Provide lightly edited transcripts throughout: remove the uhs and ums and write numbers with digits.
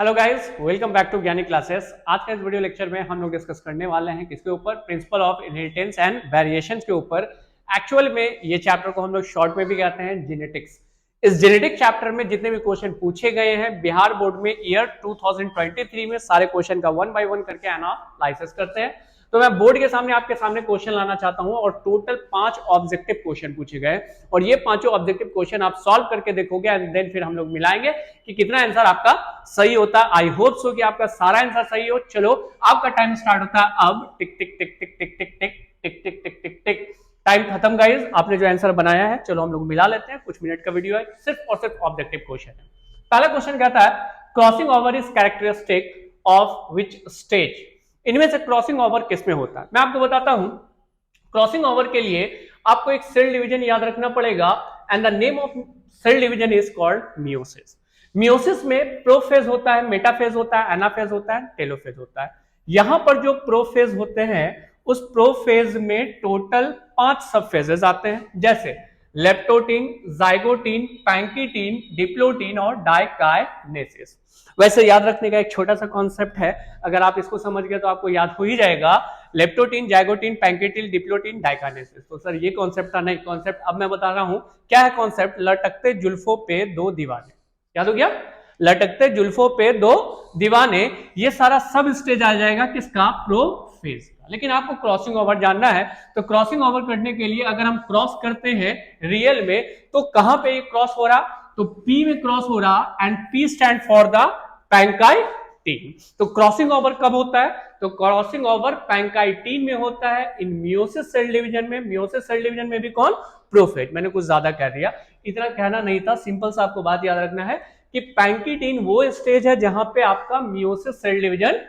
Hello guys, welcome back to Gyani classes. आज का इस वीडियो लेक्चर में हम लोग डिस्कस करने वाले हैं किसके ऊपर, principle of inheritance and variations के ऊपर। एक्चुअल में ये चैप्टर को हम लोग शॉर्ट में भी कहते हैं जेनेटिक्स। इस जेनेटिक चैप्टर में जितने भी क्वेश्चन पूछे गए हैं बिहार बोर्ड में ईयर 2023 में सारे क्वेश्चन का 1 बाय 1 करके एनालाइसिस करते हैं। तो मैं बोर्ड के सामने आपके सामने क्वेश्चन लाना चाहता हूं और टोटल 5 ऑब्जेक्टिव क्वेश्चन पूछे गए और ये पांचों ऑब्जेक्टिव क्वेश्चन आप सॉल्व करके देखोगे एंड देन फिर हम लोग मिलाएंगे कि कितना आंसर आपका सही होता है। आई होप सो कि आपका सारा आंसर सही हो। चलो आपका टाइम स्टार्ट होता है अब। टिक टिक टिक टिक टिक टिक टिक टिक टिक टिक टिक टिक। टाइम खत्म गाइस, आपने जो आंसर बनाया है। चलो हम लोग मिला लेते हैं। कुछ मिनट का वीडियो है, सिर्फ और सिर्फ ऑब्जेक्टिव क्वेश्चन है। पहला क्वेश्चन कहता है crossing over is characteristic of which stage. इनमें से क्रॉसिंग ओवर किस में होता है मैं आपको बताता हूं। क्रॉसिंग ओवर के लिए आपको एक सेल डिवीजन याद रखना पड़ेगा and the name of cell division is called meiosis. Meiosis में प्रोफेज होता है, मेटाफेज होता है, एनाफेज होता है, टेलोफेज होता है। यहां पर जो प्रोफेज होते हैं उस प्रोफेज में टोटल 5 सब फेजेस आते हैं, जैसे लेप्टोटीन, जाइगोटीन, पैंकीटीन, डिप्लोटीन और डाइकाइनेसिस। वैसे याद रखने का एक छोटा सा कॉन्सेप्ट है, अगर आप इसको समझ गए तो आपको याद हो ही जाएगा। Leptotene, zygotene, pachytene, diplotene, diakinesis. तो सर ये कॉन्सेप्ट था, नहीं कॉन्सेप्ट अब मैं बता रहा हूं। क्या है कॉन्सेप्ट? लटकते जुल्फों पे दो दीवाने। याद हो गया? लटकते जुल्फों पे दो दीवाने। ये सारा सब स्टेज आ जाएगा किसका? प्रोफेज का। लेकिन आपको क्रॉसिंग ओवर जानना है, तो क्रॉसिंग ओवर करने के लिए अगर हम क्रॉस करते हैं रियल में तो कहां पे क्रॉस हो रहा? तो P में क्रॉस हो रहा and P stand for the pachytene. तो क्रॉसिंग ओवर कब होता है? तो क्रॉसिंग ओवर पैंकाइटीन में होता है इन मियोसिस सेल डिवीजन में। मियोसिस सेल डिवीजन में भी कौन? प्रोफेज। मैंने कुछ ज्यादा कह दिया, इतना कहना नहीं था। सिंपल सा आपको बात याद रखना है कि पैंकीटीन वो स्टेज है जहां पे आपका मियोसिस सेल डिवीजन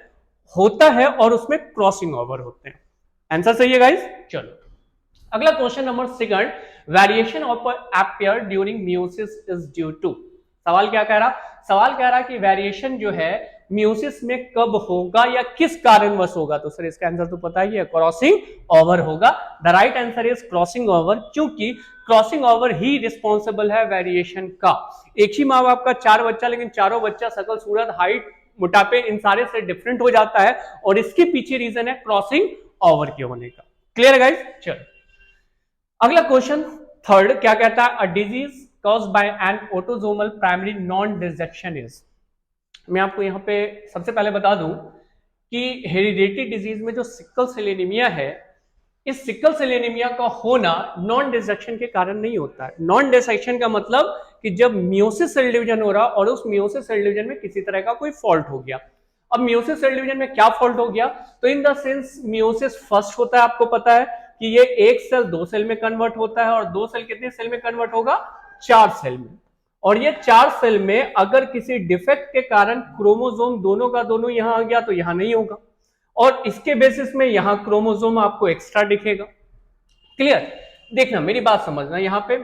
होता है और उसमें क्रॉसिंग ओवर होते हैं। आंसर सही है गाइस। चलो अगला question number 2, variation of appear during meiosis is due to. सवाल क्या कह रहा? सवाल कह रहा कि वेरिएशन जो है मियोसिस में कब होगा या किस कारणवश होगा। तो सर इसका आंसर तो पता ही है, क्रॉसिंग ओवर होगा। The right answer is crossing over, क्योंकि क्रॉसिंग ओवर ही रिस्पॉन्सिबल है वेरिएशन का। एक ही माँ बाप का 4 बच्चा, लेकिन चारों बच्चा शकल सूरत हाइट मोटापे इन सारे से डिफरेंट हो जाता है और इसके पीछे रीजन है क्रॉसिंग ओवर के होने का। क्लियर है गाइस? चलो अगला क्वेश्चन 3 क्या कहता है? A disease caused by N autosomal primary non dissection is. मैं आपको यहां पे सबसे पहले बता दूं कि हेरिडिटी डिजीज में जो सिकल सेल एनीमिया है, इस सिकल सेल एनीमिया का होना नॉन डिसेक्शन के कारण नहीं होता है। नॉन डिसेक्शन का मतलब कि जब मियोसिस सेल डिवीजन हो रहा और उस मियोसिस सेल डिवीजन में किसी तरह का कोई फॉल्ट हो गया। अब मियोसिस सेल डिवीजन में क्या फॉल्ट हो गया? तो in the sense meiosis first होता है, आपको पता है कि ये एक सेल 2 सेल में कन्वर्ट होता है और 2 सेल कितने सेल में कन्वर्ट होगा? 4 सेल में। और ये 4 सेल में अगर किसी डिफेक्ट के कारण क्रोमोसोम दोनों का दोनों यहां आ गया तो यहां नहीं होगा और इसके बेसिस में यहां क्रोमोसोम आपको एक्स्ट्रा दिखेगा। क्लियर? देखना, मेरी बात समझना। यहां पे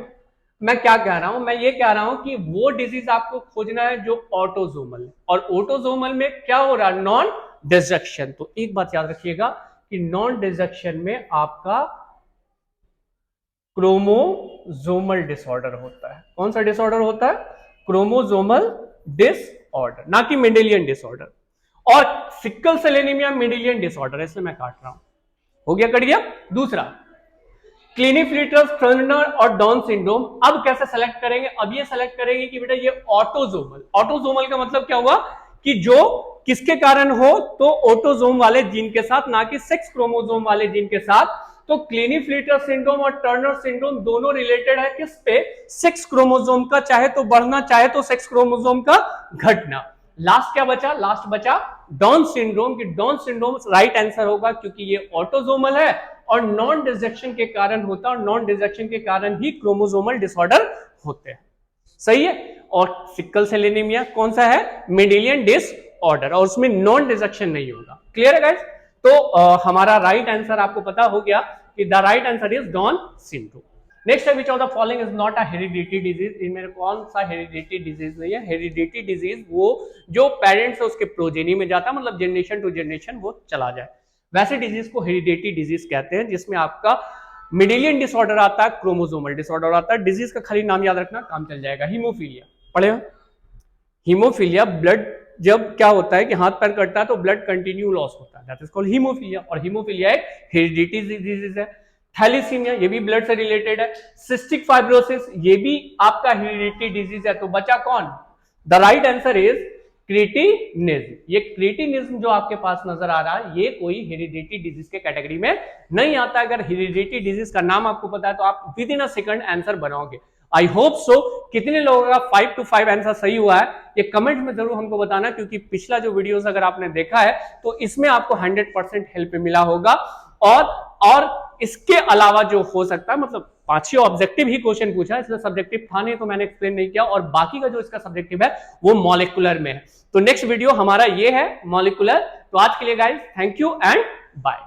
मैं क्या कह रहा हूं? मैं ये कह रहा हूं कि वो डिजीज आपको खोजना है जो ऑटोसोमल है, और ऑटोसोमल में क्या हो रहा है? Non dissection. तो एक बात याद रखिएगा कि नॉन डिसेक्शन में आपका क्रोमोसोमल डिसऑर्डर होता है। कौन सा डिसऑर्डर होता है? क्रोमोसोमल डिसऑर्डर, ना कि मेंडेलियन डिसऑर्डर। और sickle cell anaemia Mendelian disorder है, इसलिए मैं काट रहा हूं। हो गया? कट गया। दूसरा क्लिनीफेल्टर, टर्नर और डाउन सिंड्रोम। अब कैसे सेलेक्ट करेंगे? अब ये सेलेक्ट करेंगे कि बेटा ये ऑटोसोमल। ऑटोसोमल का मतलब क्या हुआ कि जो किसके कारण हो? तो ऑटोसोम वाले जीन के साथ, ना कि सेक्स क्रोमोसोम वाले जीन के साथ। तो क्लिनीफेल्टर सिंड्रोम और टर्नर सिंड्रोम दोनों रिलेटेड है किस पे? सेक्स क्रोमोसोम का, चाहे तो बढ़ना चाहे तो सेक्स क्रोमोसोम का घटना। लास्ट क्या बचा? लास्ट बचा डाउन सिंड्रोम। की डाउन सिंड्रोम राइट आंसर होगा क्योंकि ये ऑटोसोमल है और नॉन डिसेक्शन के कारण होता है और नॉन डिसेक्शन के कारण ही क्रोमोसोमल डिसऑर्डर होते हैं। सही है? और सिकल सेल एनीमिया कौन सा है? मेंडेलियन डिसऑर्डर, और उसमें नॉन डिसेक्शन नहीं होगा। क्लियर है गाइस? तो हमारा राइट आंसर आपको पता हो गया कि the right answer is down syndrome. Next है, which of the following is not a heredity disease. इनमें कौन सा हेरिडिटी डिजीज नहीं है? हेरिडिटी डिजीज वो जो पेरेंट्स है उसके प्रोजेनी में जाता है, मतलब जनरेशन टू जनरेशन वो चला जाए। वैसे डिजीज को हेरिडिटी डिजीज कहते हैं जिसमें आपका मेंडेलियन डिसऑर्डर आता है, क्रोमोसोमल डिसऑर्डर आता है। डिजीज का खाली नाम याद रखना, काम चल जाएगा। हीमोफीलिया पढ़े हो? हीमोफीलिया ब्लड जब क्या होता है कि हाथ पैर कटता है तो ब्लड कंटिन्यू लॉस होता है, दैट इज कॉल्ड हीमोफीलिया। और हीमोफीलिया एक हेरिडिटी डिजीज है। थैलीसीमिया ये भी ब्लड से रिलेटेड है। सिस्टिक फाइब्रोसिस ये भी आपका हेरिडिटी डिजीज है। तो बचा कौन? The right answer is cretinism. ये क्रिटिनिज्म जो आपके पास नजर आ रहा है ये कोई हेरिडिटी डिजीज के कैटेगरी में नहीं आता। अगर हेरिडिटी डिजीज का नाम आपको पता है तो आप within a second answer बनाओगे। I hope so. कितने लोगों का 5 to 5 आंसर सही हुआ है ये कमेंट में जरूर हमको बताना, क्योंकि पिछला जो वीडियोस अगर आपने देखा है तो इसमें आपको 100% हेल्प मिला होगा। और इसके अलावा जो हो सकता है, मतलब 5 ऑब्जेक्टिव ही क्वेश्चन पूछा है, इसलिए सब्जेक्टिव था नहीं तो मैंने एक्सप्लेन नहीं किया, और बाकी का जो इसका सब्जेक्टिव है वो मॉलिक्यूलर में है। तो नेक्स्ट वीडियो हमारा ये है मॉलिक्यूलर। तो आज के लिए guys thank you and bye.